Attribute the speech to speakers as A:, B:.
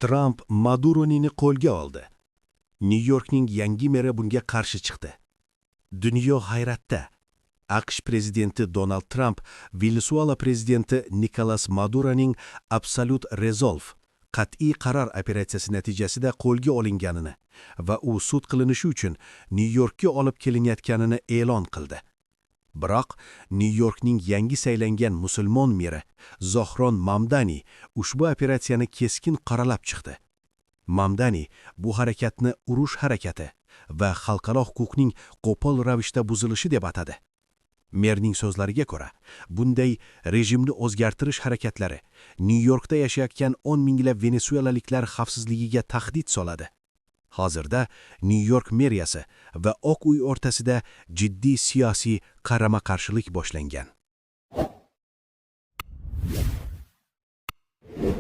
A: Tramp Maduro'ni qo'lga oldi. Nyu-Yorkning yangi meri bunga qarshi chiqdi. Dunyo hayratda. AQSh prezidenti Donald Trump Venesuela prezidenti Nikolas Maduroning Absolute Resolve qat'iy qaror operatsiyasi natijasida qo'lga olinganini va u sud qilinishi uchun Nyu-Yorkka olib kelinayotganini e'lon qildi. Biroq Nyu-Yorkning yangi saylangan musulmon meri Zohron Mamdani ushbu operatsiyani keskin qoralab chiqdi. Mamdani bu harakatni urush harakati va xalqaro huquqning qo'pol ravishda buzilishi deb atadi. Merning so'zlariga ko'ra, bunday rejimni o'zgartirish harakatlari Nyu-Yorkda yashayotgan 10 minglab venesuelaliklar xavfsizligiga tahdid soladi. Hozirda Nyu-York meriyasi va Oq uy o'rtasida jiddiy siyosiy qarama-qarshilik boshlangan.